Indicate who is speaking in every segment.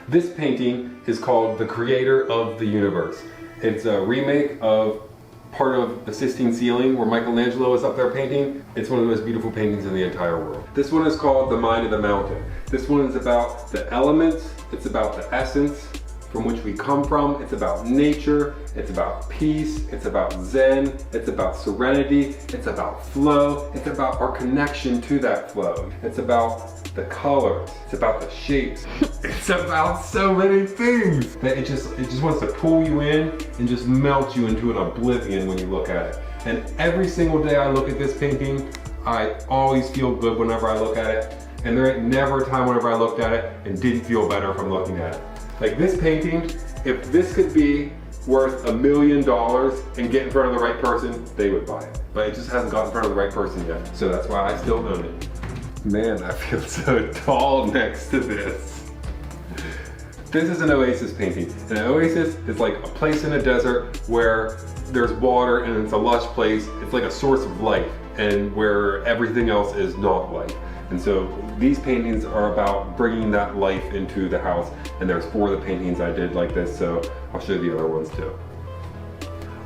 Speaker 1: This painting is called The Creator of the Universe. It's a remake of part of the Sistine Ceiling where Michelangelo is up there painting. It's one of the most beautiful paintings in the entire world. This one is called The Mind of the Mountain. This one is about the elements, it's about the essence from which we come from, it's about nature, it's about peace, it's about Zen, it's about serenity, it's about flow, it's about our connection to that flow. It's about the colors, it's about the shapes, it's about so many things that it just wants to pull you in and just melt you into an oblivion when you look at it. And every single day I look at this painting, I always feel good whenever I look at it. And there ain't never a time whenever I looked at it and didn't feel better from looking at it. Like this painting, if this could be worth $1 million and get in front of the right person, they would buy it. But it just hasn't got in front of the right person yet. So that's why I still own it. Man, I feel so tall next to this. This is an oasis painting. An oasis is like a place in a desert where there's water and it's a lush place. It's like a source of life and where everything else is not life. And so these paintings are about bringing that life into the house. And there's 4 of the paintings I did like this, so I'll show you the other ones too.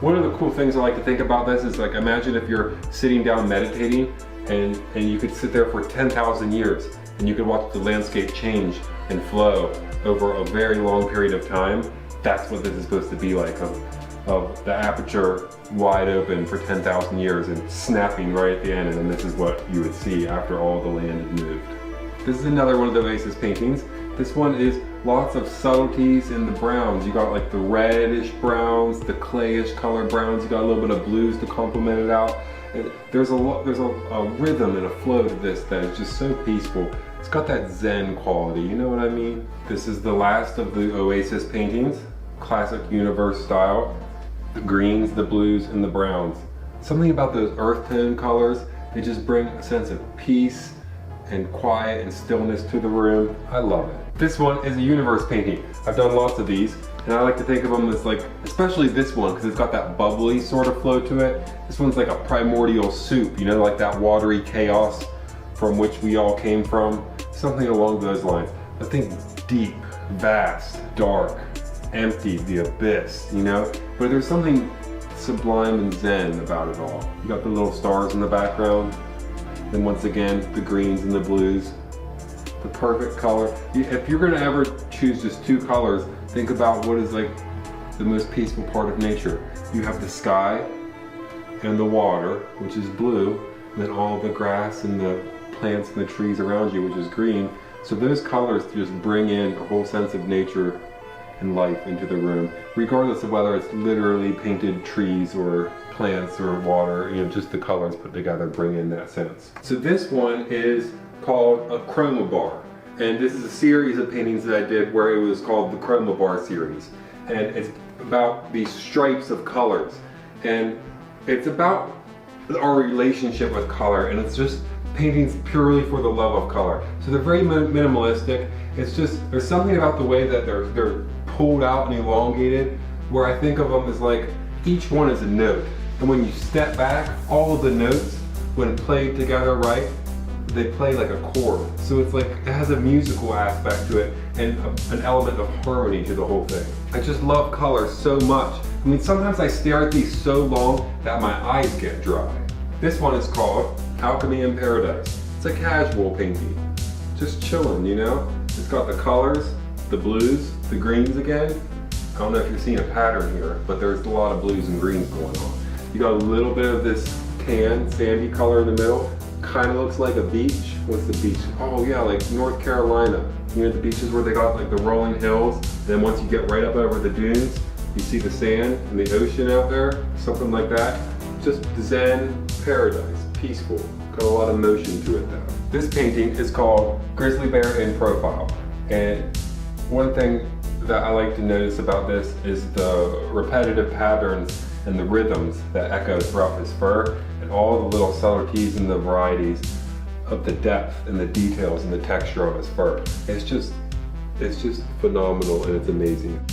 Speaker 1: One of the cool things I like to think about this is like, imagine if you're sitting down meditating and you could sit there for 10,000 years and you could watch the landscape change and flow over a very long period of time. That's what this is supposed to be like, of the aperture wide open for 10,000 years and snapping right at the end, and then this is what you would see after all the land is moved. This is another one of the oasis paintings. This one is lots of subtleties in the browns. You got like the reddish browns, the clayish color browns, you got a little bit of blues to complement it out. And there's a rhythm and a flow to this that is just so peaceful. It's got that Zen quality, you know what I mean? This is the last of the oasis paintings, classic universe style. The greens, the blues, and the browns. Something about those earth tone colors, they just bring a sense of peace and quiet and stillness to the room. I love it. This one is a universe painting. I've done lots of these, and I like to think of them as like, especially this one, because it's got that bubbly sort of flow to it. This one's like a primordial soup, you know, like that watery chaos from which we all came from. Something along those lines. I think deep, vast, dark, empty, the abyss, you know? But there's something sublime and zen about it all. You got the little stars in the background. Then once again, the greens and the blues. The perfect color. If you're gonna ever choose just 2 colors, think about what is like the most peaceful part of nature. You have the sky and the water, which is blue, and then all the grass and the plants and the trees around you, which is green. So those colors just bring in a whole sense of nature and life into the room, regardless of whether it's literally painted trees or plants or water, you know, just the colors put together bring in that sense. So this one is called a chroma bar, and this is a series of paintings that I did where it was called the chroma bar series, and it's about these stripes of colors, and it's about our relationship with color, and it's just paintings purely for the love of color. So they're very minimalistic. It's just, there's something about the way that they're pulled out and elongated, where I think of them as like, each one is a note. And when you step back, all of the notes, when played together right, they play like a chord. So it's like, it has a musical aspect to it and an element of harmony to the whole thing. I just love color so much. I mean, sometimes I stare at these so long that my eyes get dry. This one is called Alchemy in Paradise. It's a casual painting, just chilling, you know? It's got the colors, the blues, the greens again. I don't know if you're seeing a pattern here, but there's a lot of blues and greens going on. You got a little bit of this tan, sandy color in the middle. Kind of looks like a beach. What's the beach? Oh yeah, like North Carolina. You know the beaches where they got like the rolling hills, and then once you get right up over the dunes, you see the sand and the ocean out there, something like that. Just Zen paradise, peaceful. Got a lot of motion to it though. This painting is called Grizzly Bear in Profile, and one thing that I like to notice about this is the repetitive patterns and the rhythms that echo throughout his fur, and all the little subtleties and the varieties of the depth and the details and the texture on his fur. It's just phenomenal, and it's amazing.